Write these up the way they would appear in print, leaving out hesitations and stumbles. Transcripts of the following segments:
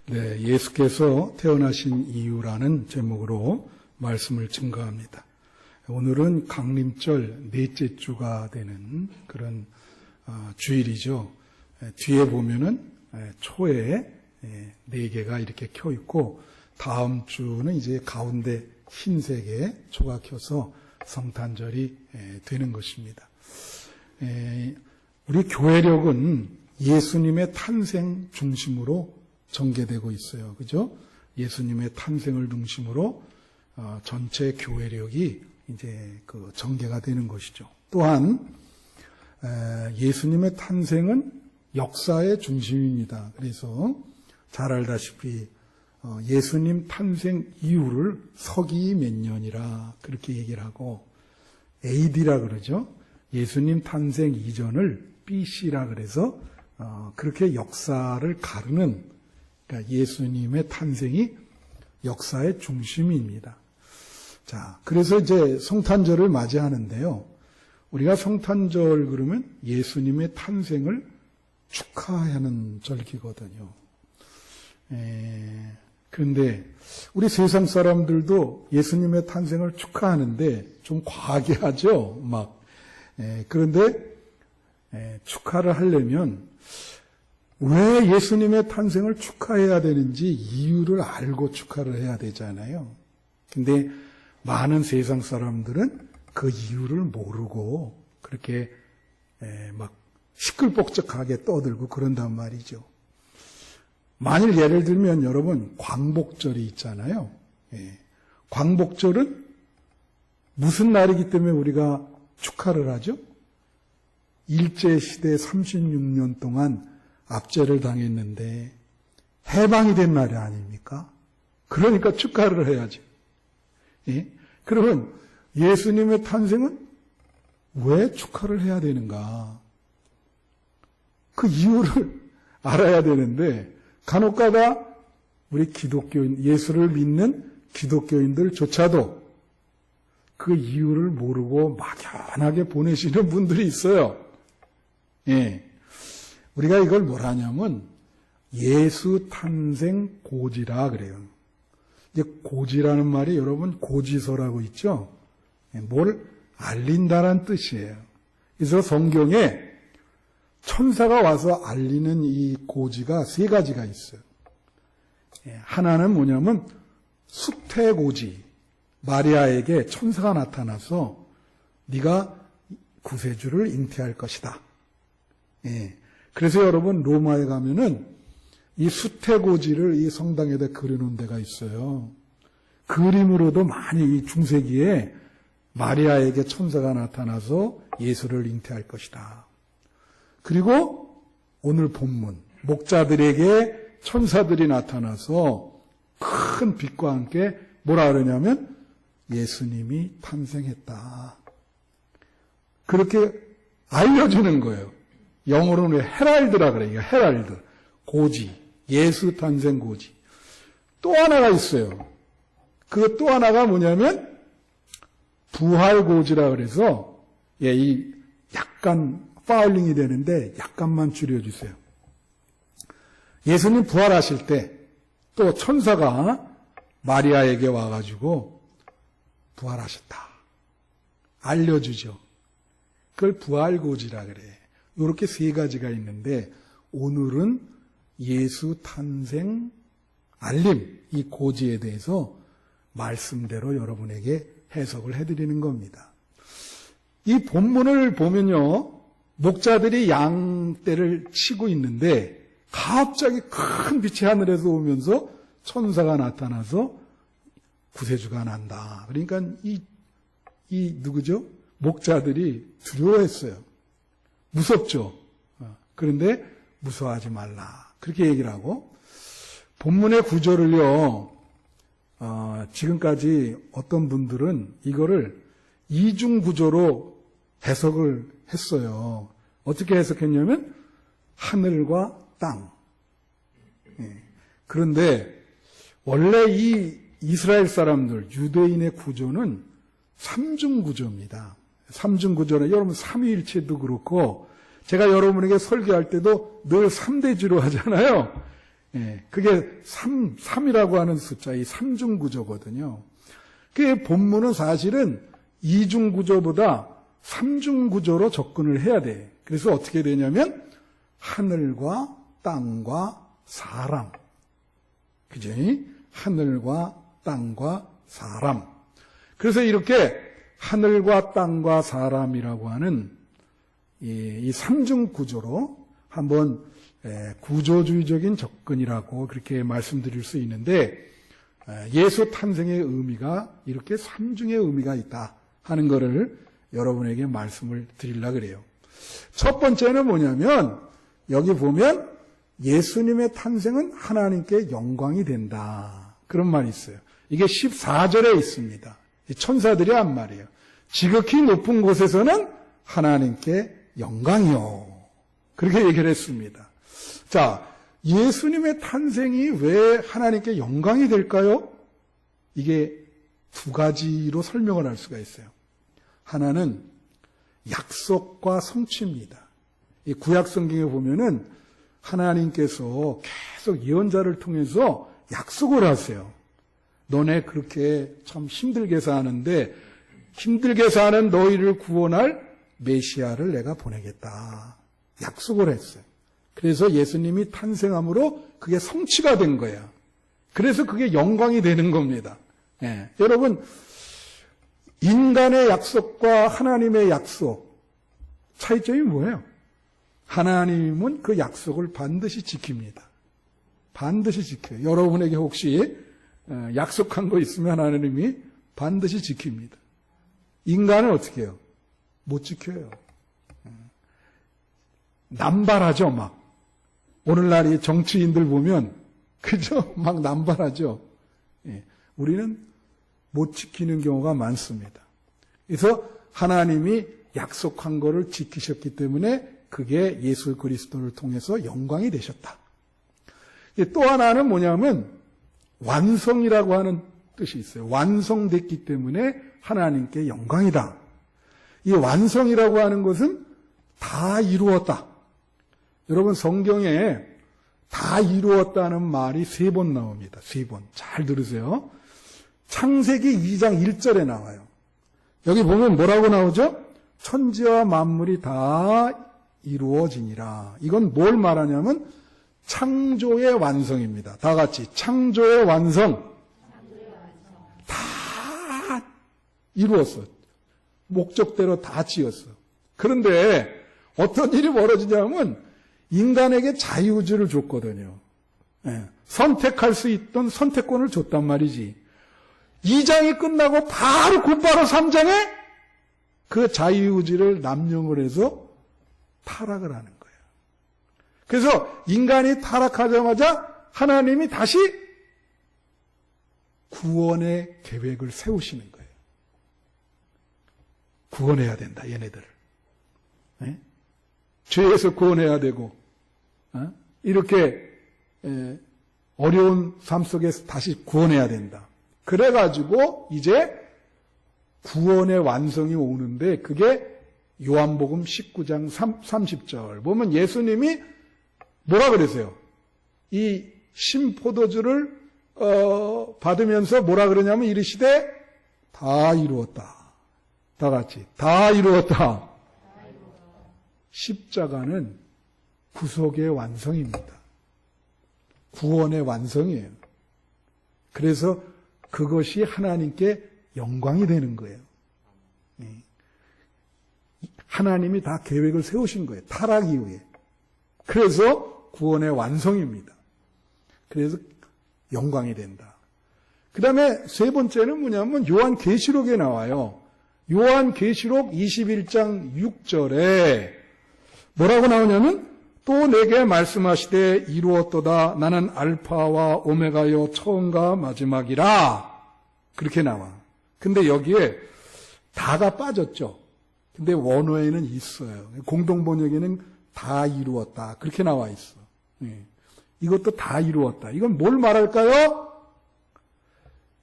네, 예수께서 태어나신 이유라는 제목으로 말씀을 증거합니다. 오늘은 강림절 넷째 주가 되는 그런 주일이죠. 뒤에 보면은 초에 4개가 이렇게 켜 있고, 다음 주는 이제 가운데 흰색의 초가 켜서 성탄절이 되는 것입니다. 우리 교회력은 예수님의 탄생 중심으로 전개되고 있어요. 그죠? 예수님의 탄생을 중심으로 전체 교회력이 이제 그 전개가 되는 것이죠. 또한 예수님의 탄생은 역사의 중심입니다. 그래서 잘 알다시피 예수님 탄생 이후를 서기 몇 년이라 그렇게 얘기를 하고, AD라 그러죠. 예수님 탄생 이전을 BC라 그래서 그렇게 역사를 가르는, 그러니까 예수님의 탄생이 역사의 중심입니다. 자, 그래서 이제 성탄절을 맞이하는데요. 우리가 성탄절 그러면 예수님의 탄생을 축하하는 절기거든요. 그런데 우리 세상 사람들도 예수님의 탄생을 축하하는데 좀 과하게 하죠. 그런데 축하를 하려면 왜 예수님의 탄생을 축하해야 되는지 이유를 알고 축하를 해야 되잖아요. 근데 많은 세상 사람들은 그 이유를 모르고 그렇게 시끌벅적하게 떠들고 그런단 말이죠. 만일 예를 들면 여러분 광복절이 있잖아요. 광복절은 무슨 날이기 때문에 우리가 축하를 하죠? 일제시대 36년 동안 압제를 당했는데 해방이 된 날이 아닙니까? 그러니까 축하를 해야지. 그러면 예수님의 탄생은 왜 축하를 해야 되는가? 그 이유를 알아야 되는데 간혹가다 우리 기독교인, 예수를 믿는 기독교인들조차도 그 이유를 모르고 막연하게 보내시는 분들이 있어요. 우리가 이걸 뭐라 하냐면 예수 탄생 고지라 그래요. 이제 고지라는 말이 여러분 고지서라고 있죠. 뭘 알린다란 뜻이에요. 그래서 성경에 천사가 와서 알리는 이 고지가 3가지가 있어요. 하나는 뭐냐면 수태고지. 마리아에게 천사가 나타나서 네가 구세주를 잉태할 것이다. 그래서 여러분 로마에 가면은 이 수태고지를 이 성당에다 그려놓은 데가 있어요. 그림으로도 많이 이 중세기에 마리아에게 천사가 나타나서 예수를 잉태할 것이다. 그리고 오늘 본문 목자들에게 천사들이 나타나서 큰 빛과 함께 뭐라 그러냐면 예수님이 탄생했다. 그렇게 알려주는 거예요. 영어로는 헤랄드라 그래요. 헤랄드. 고지. 예수 탄생 고지. 또 하나가 있어요. 그 또 하나가 뭐냐면 부활 고지라 그래서 이 약간 파울링이 되는데 약간만 줄여주세요. 예수님 부활하실 때 또 천사가 마리아에게 와가지고 부활하셨다. 알려주죠. 그걸 부활고지라 그래. 이렇게 3가지가 있는데 오늘은 예수 탄생 알림, 이 고지에 대해서 말씀대로 여러분에게 해석을 해드리는 겁니다. 이 본문을 보면요. 목자들이 양떼를 치고 있는데 갑자기 큰 빛이 하늘에서 오면서 천사가 나타나서 구세주가 난다. 그러니까 이 누구죠? 목자들이 두려워했어요. 무섭죠? 그런데 무서워하지 말라. 그렇게 얘기를 하고, 본문의 구절을요, 지금까지 어떤 분들은 이거를 이중 구조로 해석을 했어요. 어떻게 해석했냐면 하늘과 땅. 그런데 원래 이 이스라엘 사람들, 유대인의 구조는 삼중구조입니다. 삼중구조는 여러분 삼위일체도 그렇고 제가 여러분에게 설교할 때도 늘 3대주로 하잖아요. 그게 3이라고 하는 숫자, 이 삼중구조거든요. 그 본문은 사실은 이중구조보다 삼중구조로 접근을 해야 돼. 그래서 어떻게 되냐면 하늘과 땅과 사람. 그죠? 하늘과 땅과 사람. 그래서 이렇게 하늘과 땅과 사람이라고 하는 이 삼중구조로 한번 구조주의적인 접근이라고 그렇게 말씀드릴 수 있는데 예수 탄생의 의미가 이렇게 삼중의 의미가 있다 하는 것을 여러분에게 말씀을 드리려고 그래요. 첫 번째는 뭐냐면 여기 보면 예수님의 탄생은 하나님께 영광이 된다. 그런 말이 있어요. 이게 14절에 있습니다. 천사들이 한 말이에요. 지극히 높은 곳에서는 하나님께 영광이요. 그렇게 얘기를 했습니다. 자, 예수님의 탄생이 왜 하나님께 영광이 될까요? 이게 두 가지로 설명을 할 수가 있어요. 하나는 약속과 성취입니다. 이 구약 성경에 보면은 하나님께서 계속 예언자를 통해서 약속을 하세요. 너네 그렇게 참 힘들게 사는데 힘들게 사는 너희를 구원할 메시아를 내가 보내겠다. 약속을 했어요. 그래서 예수님이 탄생함으로 그게 성취가 된 거예요. 그래서 그게 영광이 되는 겁니다. 여러분, 인간의 약속과 하나님의 약속, 차이점이 뭐예요? 하나님은 그 약속을 반드시 지킵니다. 반드시 지켜요. 여러분에게 혹시 약속한 거 있으면 하나님이 반드시 지킵니다. 인간은 어떻게 해요? 못 지켜요. 남발하죠, 막. 오늘날 이 정치인들 보면, 그죠? 막 남발하죠. 우리는 못 지키는 경우가 많습니다. 그래서 하나님이 약속한 거를 지키셨기 때문에 그게 예수 그리스도를 통해서 영광이 되셨다. 또 하나는 뭐냐면 완성이라고 하는 뜻이 있어요. 완성됐기 때문에 하나님께 영광이다. 이 완성이라고 하는 것은 다 이루었다. 여러분 성경에 다 이루었다는 말이 3번 나옵니다. 3번. 잘 들으세요. 창세기 2장 1절에 나와요. 여기 보면 뭐라고 나오죠? 천지와 만물이 다 이루어지니라. 이건 뭘 말하냐면 창조의 완성입니다. 다 같이 창조의 완성. 다 이루었어. 목적대로 다 지었어. 그런데 어떤 일이 벌어지냐면 인간에게 자유의지를 줬거든요. 선택할 수 있던 선택권을 줬단 말이지. 2장이 끝나고 바로 곧바로 3장에 그 자유의지를 남용을 해서 타락을 하는 거예요. 그래서 인간이 타락하자마자 하나님이 다시 구원의 계획을 세우시는 거예요. 구원해야 된다, 얘네들을. 죄에서 구원해야 되고, 이렇게 어려운 삶 속에서 다시 구원해야 된다. 그래가지고 이제 구원의 완성이 오는데 그게 요한복음 19장 30절 보면 예수님이 뭐라 그러세요? 이 신포도주를 받으면서 뭐라 그러냐면 이르시되 다 이루었다. 다 같이 다 이루었다. 십자가는 구속의 완성입니다. 구원의 완성이에요. 그래서 그것이 하나님께 영광이 되는 거예요. 하나님이 다 계획을 세우신 거예요. 타락 이후에. 그래서 구원의 완성입니다. 그래서 영광이 된다. 그 다음에 세 번째는 뭐냐면 요한계시록에 나와요. 요한계시록 21장 6절에 뭐라고 나오냐면 또 내게 말씀하시되 이루었도다 나는 알파와 오메가요 처음과 마지막이라 그렇게 나와. 근데 여기에 다가 빠졌죠. 근데 원어에는 있어요. 공동번역에는 다 이루었다. 그렇게 나와 있어. 예. 이것도 다 이루었다. 이건 뭘 말할까요?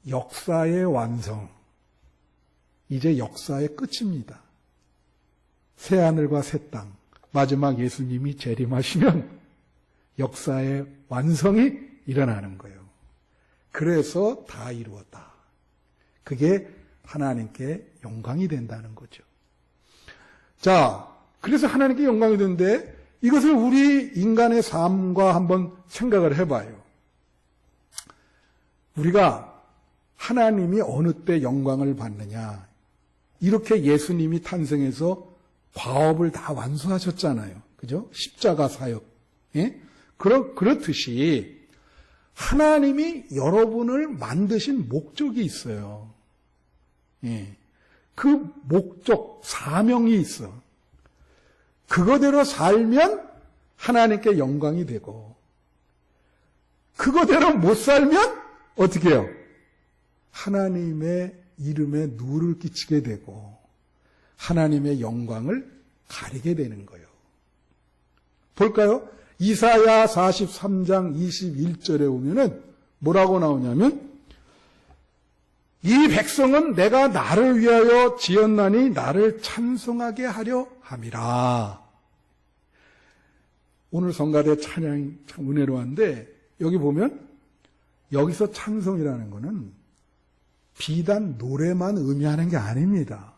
역사의 완성. 이제 역사의 끝입니다. 새하늘과 새 땅. 마지막 예수님이 재림하시면 역사의 완성이 일어나는 거예요. 그래서 다 이루었다. 그게 하나님께 영광이 된다는 거죠. 자, 그래서 하나님께 영광이 되는데 이것을 우리 인간의 삶과 한번 생각을 해봐요. 우리가 하나님이 어느 때 영광을 받느냐. 이렇게 예수님이 탄생해서 과업을 다 완수하셨잖아요. 그죠? 십자가 사역. 예? 그렇듯이 하나님이 여러분을 만드신 목적이 있어요. 예. 그 목적, 사명이 있어. 그거대로 살면 하나님께 영광이 되고, 그거대로 못 살면 어떻게 해요? 하나님의 이름에 누를 끼치게 되고, 하나님의 영광을 가리게 되는 거예요. 볼까요? 이사야 43장 21절에 오면은 뭐라고 나오냐면, 이 백성은 내가 나를 위하여 지었나니 나를 찬송하게 하려 함이라. 오늘 성가대 찬양이 참 은혜로운데 여기 보면 여기서 찬송이라는 거는 비단 노래만 의미하는 게 아닙니다.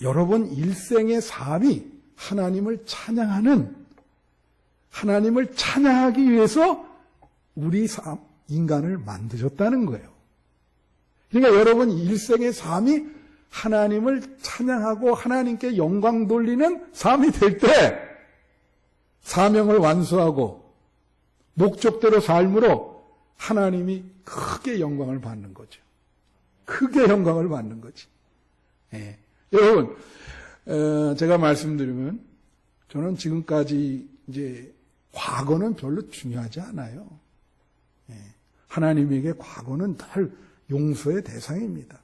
여러분 일생의 삶이 하나님을 찬양하는, 하나님을 찬양하기 위해서 우리 인간을 만드셨다는 거예요. 그러니까 여러분 일생의 삶이 하나님을 찬양하고 하나님께 영광 돌리는 삶이 될 때 사명을 완수하고 목적대로 삶으로 하나님이 크게 영광을 받는 거죠. 크게 영광을 받는 거지. 예. 여러분, 제가 말씀드리면 저는 지금까지 이제 과거는 별로 중요하지 않아요. 예. 하나님에게 과거는 늘 용서의 대상입니다.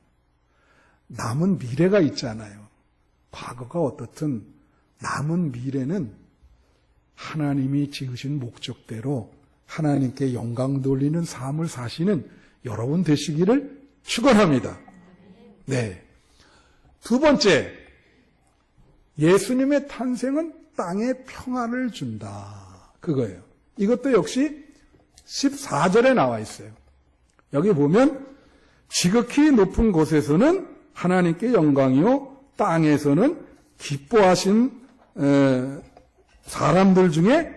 남은 미래가 있잖아요. 과거가 어떻든 남은 미래는 하나님이 지으신 목적대로 하나님께 영광 돌리는 삶을 사시는 여러분 되시기를 축원합니다. 네. 두 번째, 예수님의 탄생은 땅에 평화를 준다. 그거예요. 이것도 역시 14절에 나와 있어요. 여기 보면 지극히 높은 곳에서는 하나님께 영광이요 땅에서는 기뻐하신 사람들 중에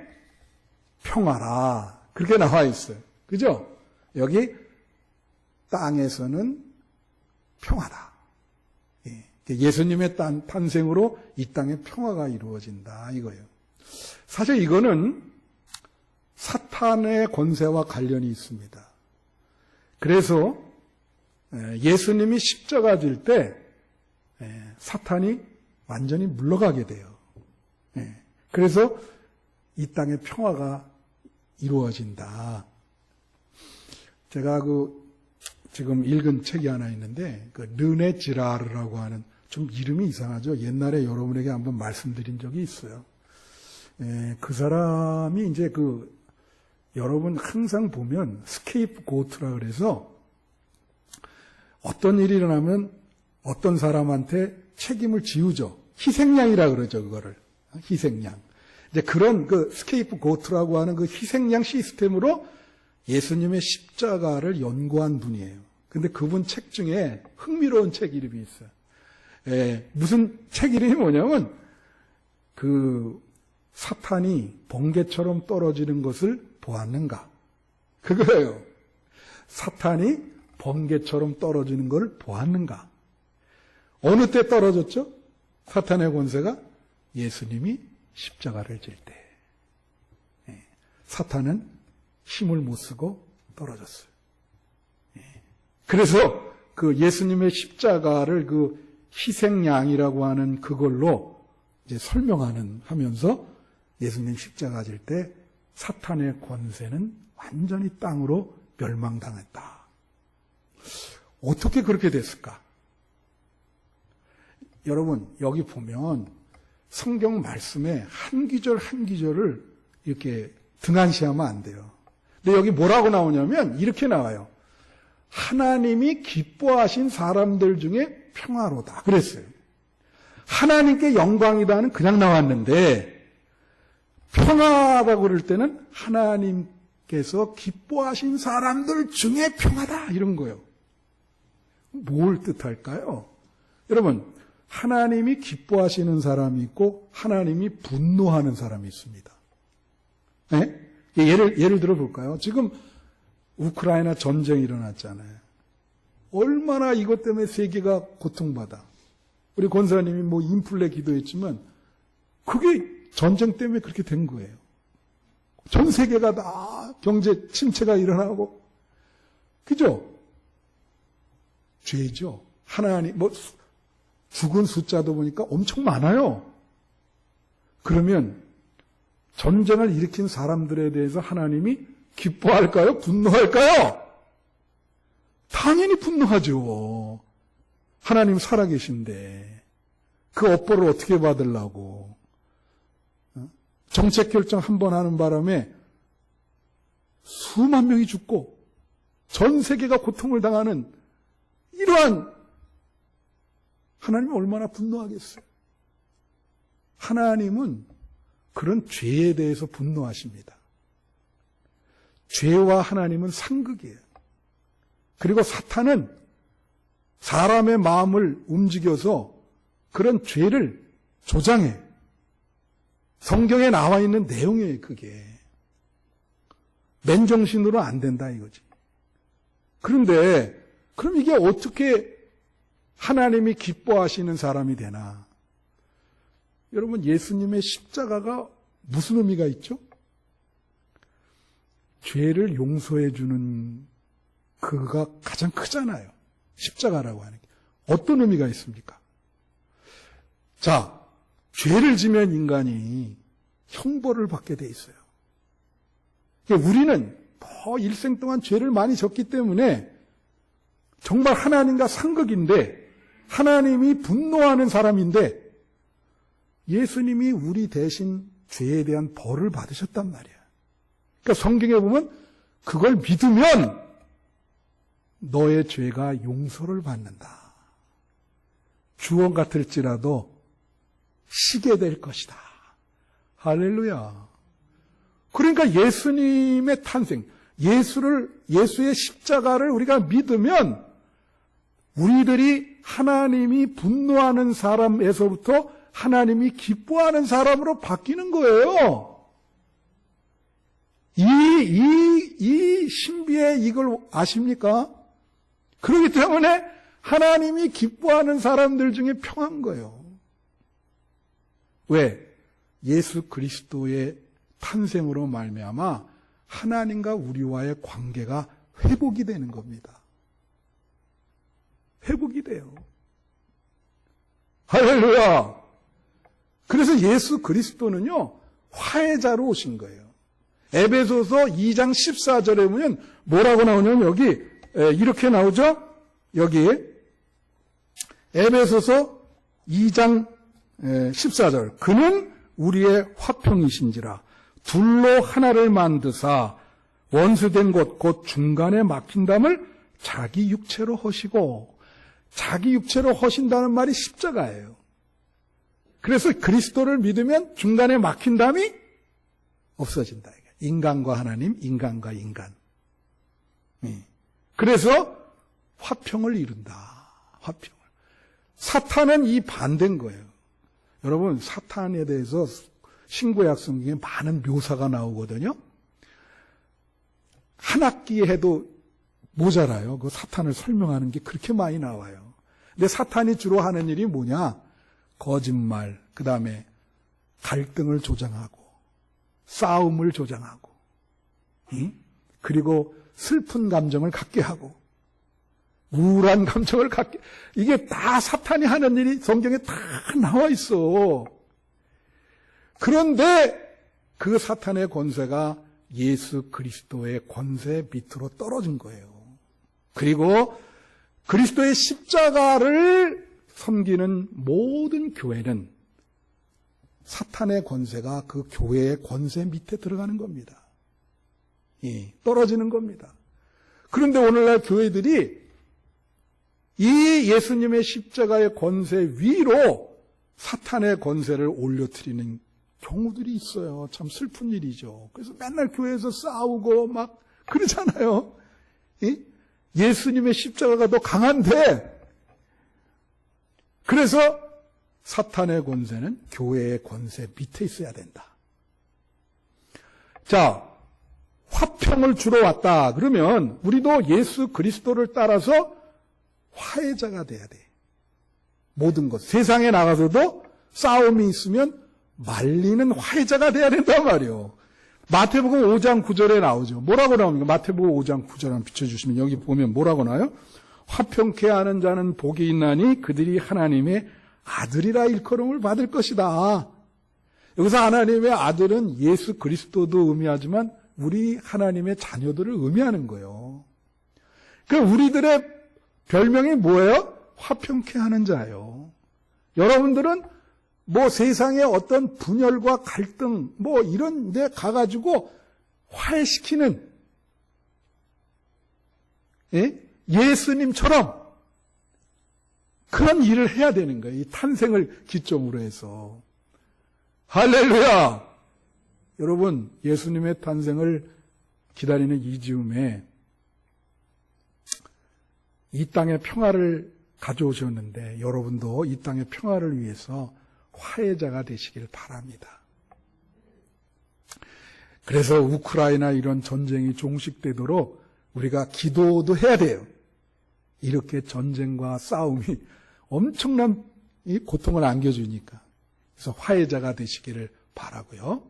평화라. 그렇게 나와 있어요. 그죠? 여기 땅에서는 평화다. 예수님의 탄생으로 이 땅에 평화가 이루어진다. 이거예요. 사실 이거는 사탄의 권세와 관련이 있습니다. 그래서 예수님이 십자가 질 때 사탄이 완전히 물러가게 돼요. 그래서 이 땅에 평화가 이루어진다. 제가 지금 읽은 책이 하나 있는데 르네 지라르라고 하는, 좀 이름이 이상하죠. 옛날에 여러분에게 한번 말씀드린 적이 있어요. 그 사람이 이제 여러분 항상 보면 스케이프 고트라 그래서 어떤 일이 일어나면 어떤 사람한테 책임을 지우죠. 희생양이라 그러죠, 그거를. 희생양. 이제 그런 스케이프 고트라고 하는 희생양 시스템으로 예수님의 십자가를 연구한 분이에요. 근데 그분 책 중에 흥미로운 책 이름이 있어요. 무슨 책 이름이 뭐냐면, 사탄이 번개처럼 떨어지는 것을 보았는가? 그거예요. 사탄이 번개처럼 떨어지는 걸 보았는가? 어느 때 떨어졌죠? 사탄의 권세가 예수님이 십자가를 질 때. 사탄은 힘을 못 쓰고 떨어졌어요. 그래서 예수님의 십자가를 희생양이라고 하는 그걸로 이제 하면서 예수님 십자가 질 때 사탄의 권세는 완전히 땅으로 멸망당했다. 어떻게 그렇게 됐을까? 여러분, 여기 보면 성경 말씀에 한 구절 한 구절을 이렇게 등한시하면 안 돼요. 근데 여기 뭐라고 나오냐면 이렇게 나와요. 하나님이 기뻐하신 사람들 중에 평화로다. 그랬어요. 하나님께 영광이다는 그냥 나왔는데 평화라고 그럴 때는 하나님께서 기뻐하신 사람들 중에 평화다. 이런 거예요. 뭘 뜻할까요? 여러분, 하나님이 기뻐하시는 사람이 있고 하나님이 분노하는 사람이 있습니다. 네? 예를 들어 볼까요? 지금 우크라이나 전쟁이 일어났잖아요. 얼마나 이것 때문에 세계가 고통받아. 우리 권사님이 뭐 인플레 기도했지만 그게 전쟁 때문에 그렇게 된 거예요. 전 세계가 다 경제 침체가 일어나고, 그죠? 죄죠. 하나님, 죽은 숫자도 보니까 엄청 많아요. 그러면 전쟁을 일으킨 사람들에 대해서 하나님이 기뻐할까요? 분노할까요? 당연히 분노하죠. 하나님 살아계신데 그 업보를 어떻게 받으려고. 정책 결정 한 번 하는 바람에 수만 명이 죽고 전 세계가 고통을 당하는 이러한, 하나님이 얼마나 분노하겠어요. 하나님은 그런 죄에 대해서 분노하십니다. 죄와 하나님은 상극이에요. 그리고 사탄은 사람의 마음을 움직여서 그런 죄를 조장해. 성경에 나와 있는 내용이에요, 그게. 맨정신으로 안 된다 이거지. 그런데 그럼 이게 어떻게 하나님이 기뻐하시는 사람이 되나? 여러분, 예수님의 십자가가 무슨 의미가 있죠? 죄를 용서해 주는 그가 가장 크잖아요. 십자가라고 하는 게. 어떤 의미가 있습니까? 자, 죄를 지면 인간이 형벌을 받게 돼 있어요. 우리는 더 일생 동안 죄를 많이 졌기 때문에 정말 하나님과 상극인데, 하나님이 분노하는 사람인데, 예수님이 우리 대신 죄에 대한 벌을 받으셨단 말이야. 그러니까 성경에 보면 그걸 믿으면 너의 죄가 용서를 받는다. 주원 같을지라도 쉬게 될 것이다. 할렐루야. 그러니까 예수님의 탄생, 예수의 십자가를 우리가 믿으면 우리들이 하나님이 분노하는 사람에서부터 하나님이 기뻐하는 사람으로 바뀌는 거예요. 이 신비의 이걸 아십니까? 그렇기 때문에 하나님이 기뻐하는 사람들 중에 평한 거예요. 왜? 예수 그리스도의 탄생으로 말미암아 하나님과 우리와의 관계가 회복이 되는 겁니다. 회복이 돼요. 할렐루야. 그래서 예수 그리스도는요, 화해자로 오신 거예요. 에베소서 2장 14절에 보면 뭐라고 나오냐면 여기 이렇게 나오죠. 여기 에베소서 2장 14절. 그는 우리의 화평이신지라 둘로 하나를 만드사 원수된 곳 곧 중간에 막힌 담을 자기 육체로 허시고, 자기 육체로 허신다는 말이 십자가예요. 그래서 그리스도를 믿으면 중간에 막힌 담이 없어진다. 인간과 하나님, 인간과 인간. 그래서 화평을 이룬다. 화평을. 사탄은 이 반대인 거예요. 여러분, 사탄에 대해서 신구약 성경에 많은 묘사가 나오거든요. 한 학기에 해도 모자라요. 그 사탄을 설명하는 게 그렇게 많이 나와요. 근데 사탄이 주로 하는 일이 뭐냐? 거짓말, 그 다음에 갈등을 조장하고, 싸움을 조장하고, 그리고 슬픈 감정을 갖게 하고, 우울한 감정을 갖게, 이게 다 사탄이 하는 일이 성경에 다 나와 있어. 그런데 그 사탄의 권세가 예수 그리스도의 권세 밑으로 떨어진 거예요. 그리고 그리스도의 십자가를 섬기는 모든 교회는 사탄의 권세가 그 교회의 권세 밑에 들어가는 겁니다. 떨어지는 겁니다. 그런데 오늘날 교회들이 이 예수님의 십자가의 권세 위로 사탄의 권세를 올려뜨리는 경우들이 있어요. 참 슬픈 일이죠. 그래서 맨날 교회에서 싸우고 막 그러잖아요. 예수님의 십자가가 더 강한데, 그래서 사탄의 권세는 교회의 권세 밑에 있어야 된다. 자, 화평을 주러 왔다. 그러면 우리도 예수 그리스도를 따라서 화해자가 돼야 돼. 모든 것. 세상에 나가서도 싸움이 있으면 말리는 화해자가 돼야 된단 말이에요. 마태복음 5장 9절에 나오죠. 뭐라고 나옵니까? 마태복음 5장 9절 한번 비춰주시면 여기 보면 뭐라고 나와요? 화평케 하는 자는 복이 있나니 그들이 하나님의 아들이라 일컬음을 받을 것이다. 여기서 하나님의 아들은 예수 그리스도도 의미하지만 우리 하나님의 자녀들을 의미하는 거예요. 그러니까 우리들의 별명이 뭐예요? 화평케 하는 자예요. 여러분들은 뭐 세상의 어떤 분열과 갈등 뭐 이런 데 가가지고 화해시키는 예수님처럼 그런 일을 해야 되는 거예요. 이 탄생을 기점으로 해서. 할렐루야! 여러분, 예수님의 탄생을 기다리는 이 즈음에 이 땅의 평화를 가져오셨는데 여러분도 이 땅의 평화를 위해서 화해자가 되시길 바랍니다. 그래서 우크라이나 이런 전쟁이 종식되도록 우리가 기도도 해야 돼요. 이렇게 전쟁과 싸움이 엄청난 고통을 안겨주니까. 그래서 화해자가 되시기를 바라고요.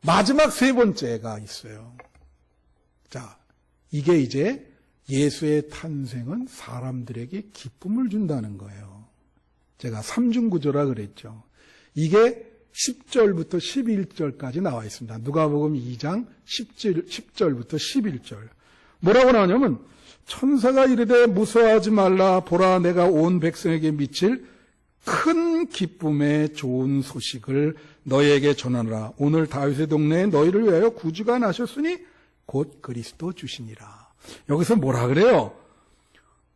마지막 세 번째가 있어요. 자, 이게 이제 예수의 탄생은 사람들에게 기쁨을 준다는 거예요. 제가 삼중구조라 그랬죠. 이게 10절부터 11절까지 나와 있습니다. 누가복음 2장 10절부터 11절. 뭐라고 나오냐면 천사가 이르되 무서워하지 말라. 보라 내가 온 백성에게 미칠 큰 기쁨의 좋은 소식을 너희에게 전하노라. 오늘 다윗의 동네에 너희를 위하여 구주가 나셨으니 곧 그리스도 주시니라. 여기서 뭐라 그래요?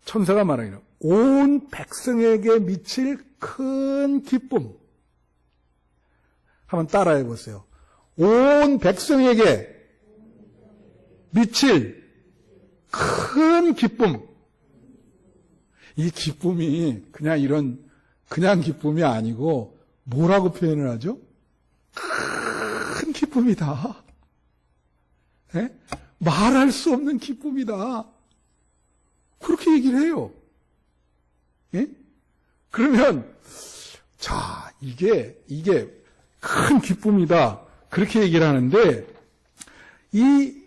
천사가 말하기를 온 백성에게 미칠 큰 기쁨. 한번 따라해 보세요. 온 백성에게 미칠 큰 기쁨. 이 기쁨이 그냥 기쁨이 아니고 뭐라고 표현을 하죠? 큰 기쁨이다. 네? 말할 수 없는 기쁨이다. 그렇게 얘기를 해요. 예? 그러면 자, 이게 큰 기쁨이다. 그렇게 얘기를 하는데 이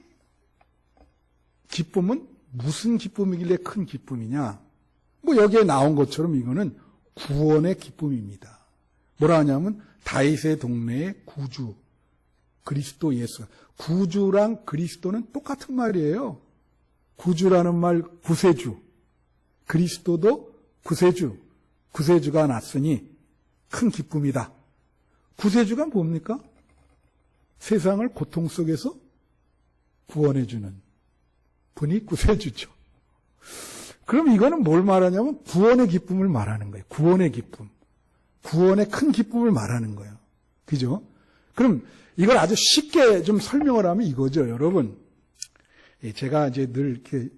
기쁨은 무슨 기쁨이길래 큰 기쁨이냐? 뭐 여기에 나온 것처럼 이거는 구원의 기쁨입니다. 뭐라 하냐면 다윗의 동네의 구주 그리스도 예수. 구주랑 그리스도는 똑같은 말이에요. 구주라는 말 구세주, 그리스도도 구세주, 구세주가 났으니 큰 기쁨이다. 구세주가 뭡니까? 세상을 고통 속에서 구원해주는 분이 구세주죠. 그럼 이거는 뭘 말하냐면 구원의 기쁨을 말하는 거예요. 구원의 기쁨. 구원의 큰 기쁨을 말하는 거예요. 그죠? 그럼 이걸 아주 쉽게 좀 설명을 하면 이거죠, 여러분. 제가 이제 늘 이렇게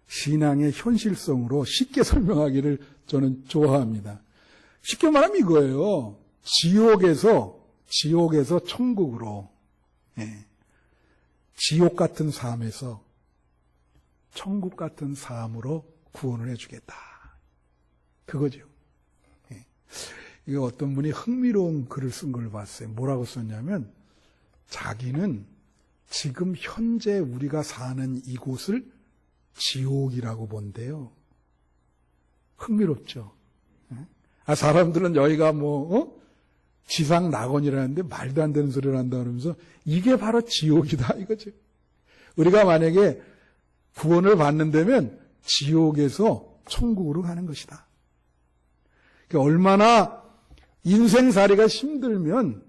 신앙의 현실성으로 쉽게 설명하기를 저는 좋아합니다. 쉽게 말하면 이거예요. 지옥에서 천국으로, 지옥 같은 삶에서 천국 같은 삶으로 구원을 해주겠다. 그거죠. 이거 어떤 분이 흥미로운 글을 쓴 걸 봤어요. 뭐라고 썼냐면, 자기는 지금 현재 우리가 사는 이곳을 지옥이라고 본대요. 흥미롭죠? 사람들은 여기가 지상 낙원이라는데 말도 안 되는 소리를 한다 그러면서 이게 바로 지옥이다 이거죠. 우리가 만약에 구원을 받는다면 지옥에서 천국으로 가는 것이다. 얼마나 인생살이가 힘들면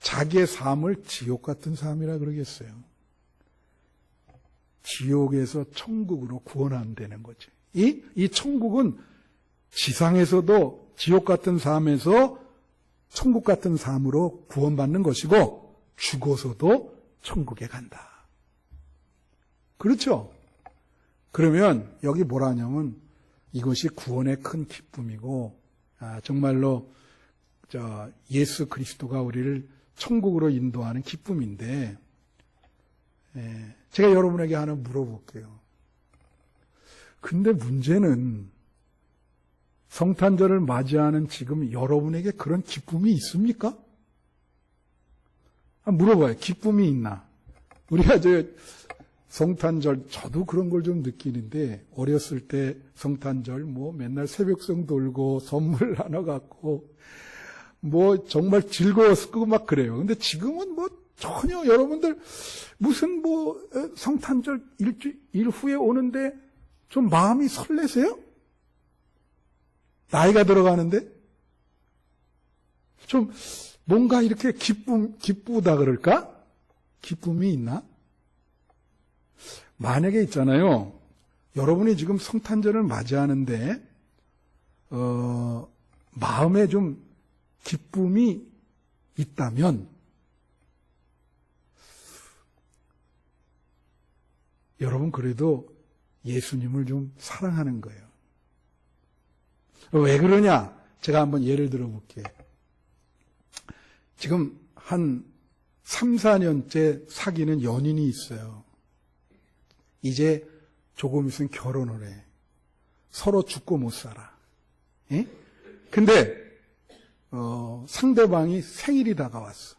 자기의 삶을 지옥 같은 삶이라 그러겠어요. 지옥에서 천국으로 구원한다는 거죠. 이 천국은 지상에서도 지옥 같은 삶에서 천국 같은 삶으로 구원받는 것이고 죽어서도 천국에 간다. 그렇죠? 그러면 여기 뭐라 하냐면 이것이 구원의 큰 기쁨이고 정말로 예수 그리스도가 우리를 천국으로 인도하는 기쁨인데 제가 여러분에게 하나 물어볼게요. 근데 문제는 성탄절을 맞이하는 지금 여러분에게 그런 기쁨이 있습니까? 물어봐요. 기쁨이 있나? 우리가 성탄절, 저도 그런 걸 좀 느끼는데, 어렸을 때 성탄절, 맨날 새벽성 돌고, 선물 나눠갖고, 정말 즐거웠고 막 그래요. 근데 지금은 전혀 여러분들, 무슨 성탄절 일주일 후에 오는데, 좀 마음이 설레세요? 나이가 들어가는데? 좀, 뭔가 이렇게 기쁘다 그럴까? 기쁨이 있나? 만약에 있잖아요. 여러분이 지금 성탄절을 맞이하는데, 마음에 좀 기쁨이 있다면, 여러분 그래도 예수님을 좀 사랑하는 거예요. 왜 그러냐? 제가 한번 예를 들어볼게요. 지금 한 3, 4년째 사귀는 연인이 있어요. 이제 조금 있으면 결혼을 해. 서로 죽고 못 살아. 예? 근데 상대방이 생일이 다가왔어.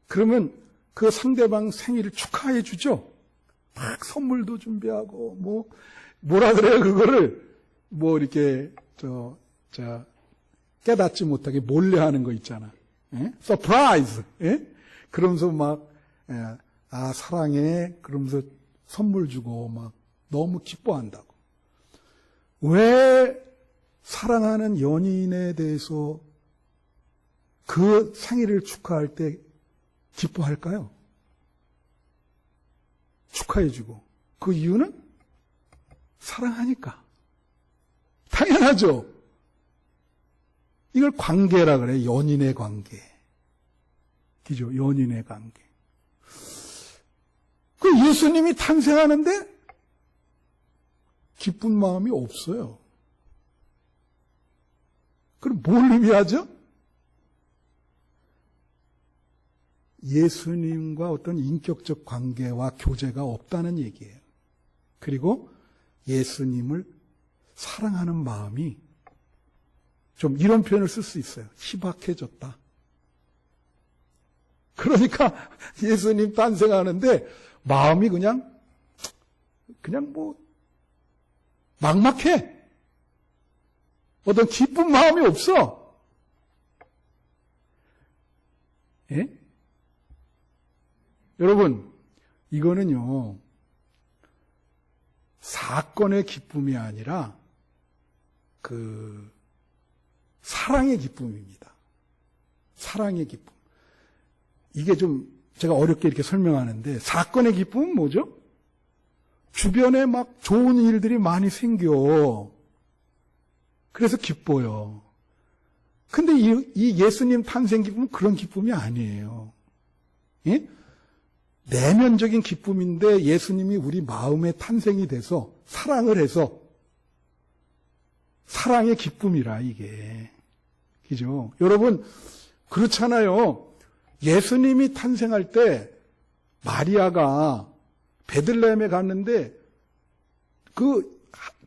그러면 그 상대방 생일을 축하해 주죠. 막 선물도 준비하고 뭐라 그래요? 그거를 이렇게 깨닫지 못하게 몰래 하는 거 있잖아. 예? 서프라이즈. 예? 그러면서 사랑해. 그러면서 선물 주고 너무 기뻐한다고. 왜 사랑하는 연인에 대해서 그 생일을 축하할 때 기뻐할까요? 축하해주고. 그 이유는 사랑하니까. 당연하죠. 이걸 관계라 그래. 연인의 관계. 그죠? 연인의 관계. 그 예수님이 탄생하는데 기쁜 마음이 없어요. 그럼 뭘 의미하죠? 예수님과 어떤 인격적 관계와 교제가 없다는 얘기예요. 그리고 예수님을 사랑하는 마음이 좀 이런 표현을 쓸 수 있어요. 희박해졌다. 그러니까 예수님 탄생하는데 마음이 그냥 막막해. 어떤 기쁜 마음이 없어. 예? 여러분, 이거는요, 사건의 기쁨이 아니라 사랑의 기쁨입니다. 사랑의 기쁨. 이게 좀 제가 어렵게 이렇게 설명하는데, 사건의 기쁨은 뭐죠? 주변에 막 좋은 일들이 많이 생겨. 그래서 기뻐요. 근데 이 예수님 탄생 기쁨은 그런 기쁨이 아니에요. 예? 내면적인 기쁨인데 예수님이 우리 마음에 탄생이 돼서 사랑을 해서 사랑의 기쁨이라 이게. 그죠? 여러분 그렇잖아요. 예수님이 탄생할 때 마리아가 베들레헴에 갔는데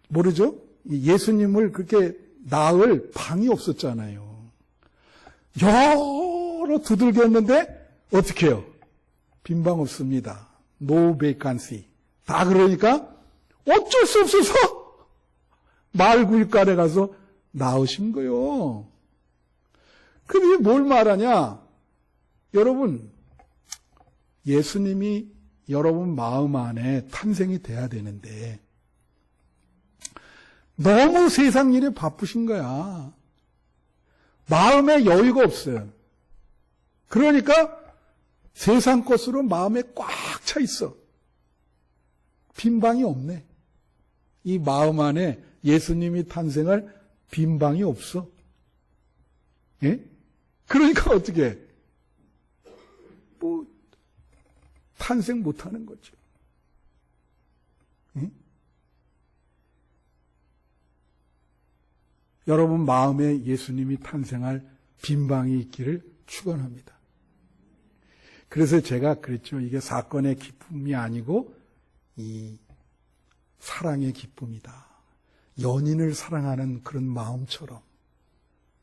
모르죠? 예수님을 그렇게 낳을 방이 없었잖아요. 여러 두들겼는데 어떻게 해요? 빈방 없습니다. No vacancy. 다 그러니까 어쩔 수 없어서 말구일간에 가서 낳으신 거요. 그게 뭘 말하냐? 여러분, 예수님이 여러분 마음 안에 탄생이 돼야 되는데 너무 세상 일에 바쁘신 거야. 마음에 여유가 없어요. 그러니까 세상 것으로 마음에 꽉 차 있어. 빈 방이 없네. 이 마음 안에 예수님이 탄생할 빈 방이 없어. 예? 그러니까 어떻게 해? 뭐 탄생 못하는 거죠. 예? 여러분 마음에 예수님이 탄생할 빈 방이 있기를 축원합니다. 그래서 제가 그랬죠. 이게 사건의 기쁨이 아니고 이 사랑의 기쁨이다. 연인을 사랑하는 그런 마음처럼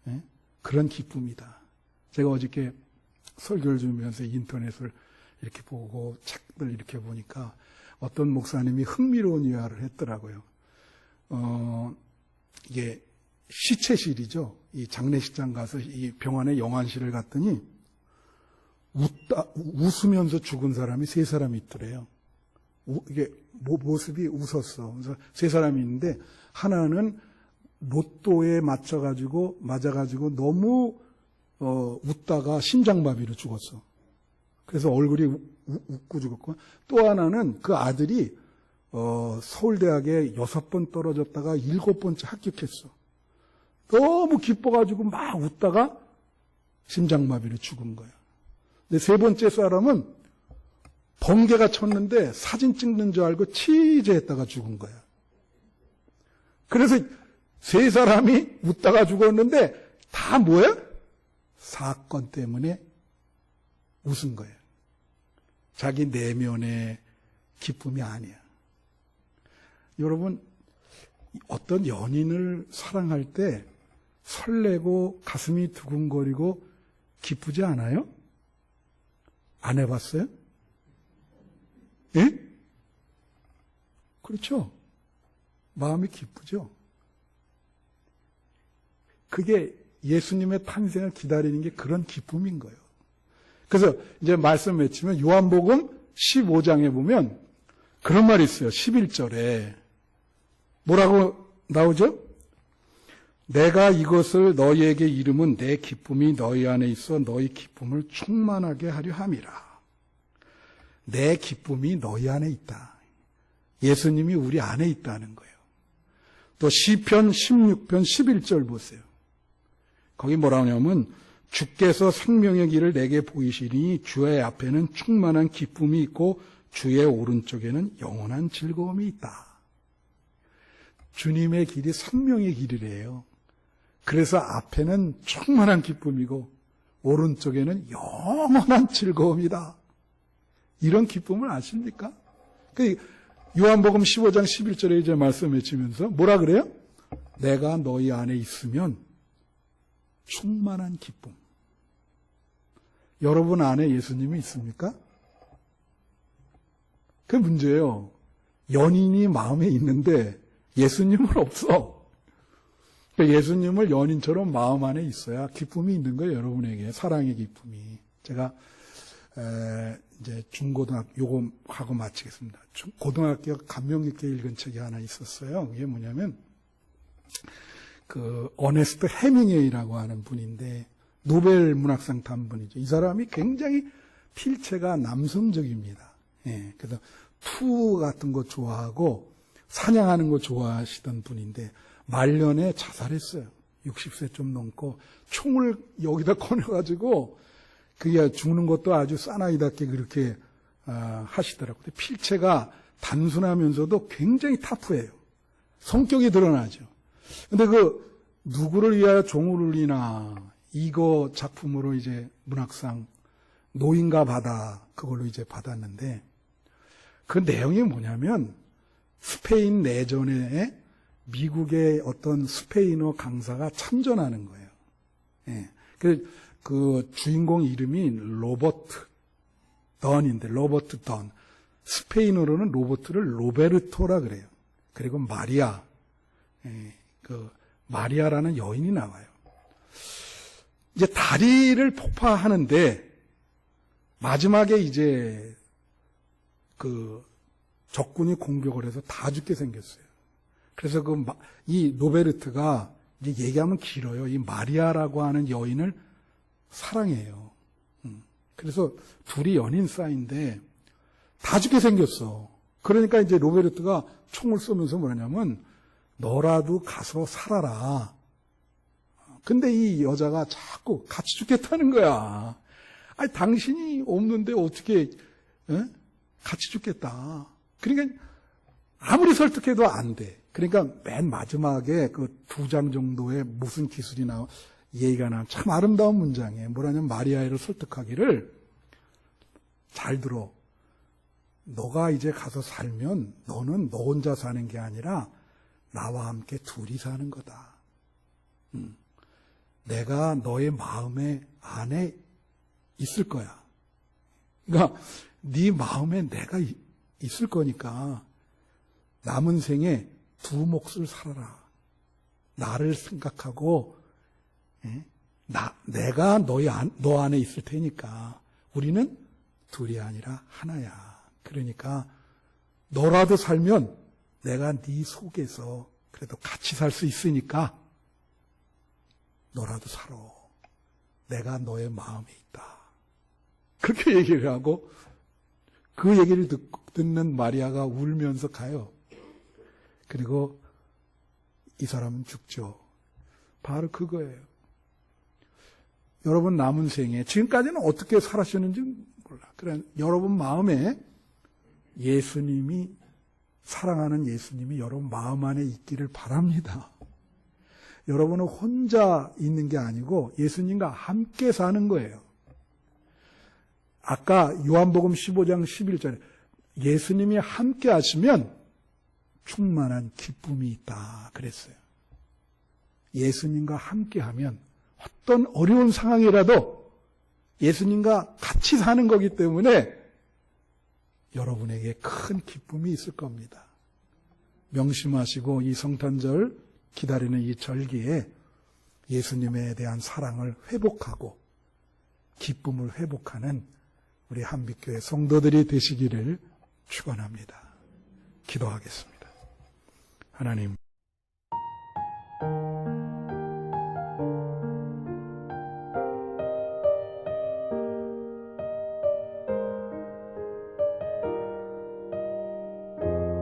예? 그런 기쁨이다. 제가 어저께 설교를 주면서 인터넷을 이렇게 보고 책들 이렇게 보니까 어떤 목사님이 흥미로운 이야기를 했더라고요. 이게 시체실이죠. 이 장례식장 가서 이 병원에 영안실을 갔더니 웃으면서 죽은 사람이 3사람이 있더래요. 이게 모습이 웃었어. 그래서 3사람이 있는데 하나는 로또에 맞아가지고 너무 웃다가 심장마비로 죽었어. 그래서 얼굴이 웃고 죽었고, 또 하나는 그 아들이 서울대학에 6번 떨어졌다가 7번째 합격했어. 너무 기뻐가지고 막 웃다가 심장마비로 죽은 거야. 근데 3번째 사람은 번개가 쳤는데 사진 찍는 줄 알고 치즈했다가 죽은 거야. 그래서 3사람이 웃다가 죽었는데 다 뭐야? 사건 때문에 웃은 거예요. 자기 내면의 기쁨이 아니야. 여러분, 어떤 연인을 사랑할 때 설레고 가슴이 두근거리고 기쁘지 않아요? 안 해봤어요? 예? 그렇죠. 마음이 기쁘죠. 그게 예수님의 탄생을 기다리는 게 그런 기쁨인 거예요. 그래서 이제 말씀 맺히면 요한복음 15장에 보면 그런 말이 있어요. 11절에 뭐라고 나오죠? 내가 이것을 너희에게 이름은 내 기쁨이 너희 안에 있어 너희 기쁨을 충만하게 하려 함이라. 내 기쁨이 너희 안에 있다. 예수님이 우리 안에 있다는 거예요. 또 시편 16편 11절 보세요. 거기 뭐라고 하냐면 주께서 생명의 길을 내게 보이시니 주의 앞에는 충만한 기쁨이 있고 주의 오른쪽에는 영원한 즐거움이 있다. 주님의 길이 생명의 길이래요. 그래서 앞에는 충만한 기쁨이고 오른쪽에는 영원한 즐거움이다. 이런 기쁨을 아십니까? 요한복음 15장 11절에 이제 말씀 맺히면서 뭐라 그래요? 내가 너희 안에 있으면 충만한 기쁨. 여러분 안에 예수님이 있습니까? 그게 문제예요. 연인이 마음에 있는데 예수님은 없어. 예수님을 연인처럼 마음 안에 있어야 기쁨이 있는 거예요. 여러분에게 사랑의 기쁨이. 제가 이제 중고등학교 요거 하고 마치겠습니다. 고등학교 감명 깊게 읽은 책이 하나 있었어요. 그게 뭐냐면 그 어네스트 해밍웨이라고 하는 분인데 노벨 문학상 탄 분이죠. 이 사람이 굉장히 필체가 남성적입니다. 예, 그래서 투 같은 거 좋아하고 사냥하는 거 좋아하시던 분인데 말년에 자살했어요. 60세 좀 넘고 총을 여기다 꺼내가지고 그게 죽는 것도 아주 사나이답게 그렇게 하시더라고요. 필체가 단순하면서도 굉장히 타프해요. 성격이 드러나죠. 근데 누구를 위하여 종을 울리나 이거 작품으로 이제 문학상 노인과 바다 그걸로 이제 받았는데 그 내용이 뭐냐면 스페인 내전에 미국의 어떤 스페인어 강사가 참전하는 거예요. 예. 그 주인공 이름이 로버트 던인데 로버트 던. 스페인어로는 로버트를 로베르토라 그래요. 그리고 마리아. 예. 마리아라는 여인이 나와요. 이제 다리를 폭파하는데 마지막에 이제 적군이 공격을 해서 다 죽게 생겼어요. 그래서 이 로베르트가 이제 얘기하면 길어요. 이 마리아라고 하는 여인을 사랑해요. 그래서 둘이 연인 사이인데 다 죽게 생겼어. 그러니까 이제 로베르트가 총을 쏘면서 뭐냐면 너라도 가서 살아라. 근데 이 여자가 자꾸 같이 죽겠다는 거야. 아니 당신이 없는데 어떻게 같이 죽겠다. 그러니까 아무리 설득해도 안 돼. 그러니까 맨 마지막에 그 2장 정도의 무슨 기술이 나와 얘기가 나면 참 아름다운 문장이에요. 뭐라냐면 마리아를 설득하기를 잘 들어. 너가 이제 가서 살면 너는 너 혼자 사는 게 아니라 나와 함께 둘이 사는 거다. 내가 너의 마음에 안에 있을 거야. 그러니까 네 마음에 내가 있을 거니까 남은 생에 2 몫을 살아라. 나를 생각하고 내가 너 안에 있을 테니까 우리는 둘이 아니라 하나야. 그러니까 너라도 살면 내가 네 속에서 그래도 같이 살 수 있으니까 너라도 살아. 내가 너의 마음에 있다. 그렇게 얘기를 하고 그 얘기를 듣는 마리아가 울면서 가요. 그리고 이 사람은 죽죠. 바로 그거예요. 여러분 남은 생에 지금까지는 어떻게 살아셨는지 몰라. 그래 여러분 마음에 예수님이 사랑하는 예수님이 여러분 마음 안에 있기를 바랍니다. 여러분은 혼자 있는 게 아니고 예수님과 함께 사는 거예요. 아까 요한복음 15장 11절에 예수님이 함께 하시면 충만한 기쁨이 있다 그랬어요. 예수님과 함께 하면 어떤 어려운 상황이라도 예수님과 같이 사는 거기 때문에 여러분에게 큰 기쁨이 있을 겁니다. 명심하시고 이 성탄절 기다리는 이 절기에 예수님에 대한 사랑을 회복하고 기쁨을 회복하는 우리 한빛교회 성도들이 되시기를 축원합니다. 기도하겠습니다. 하나님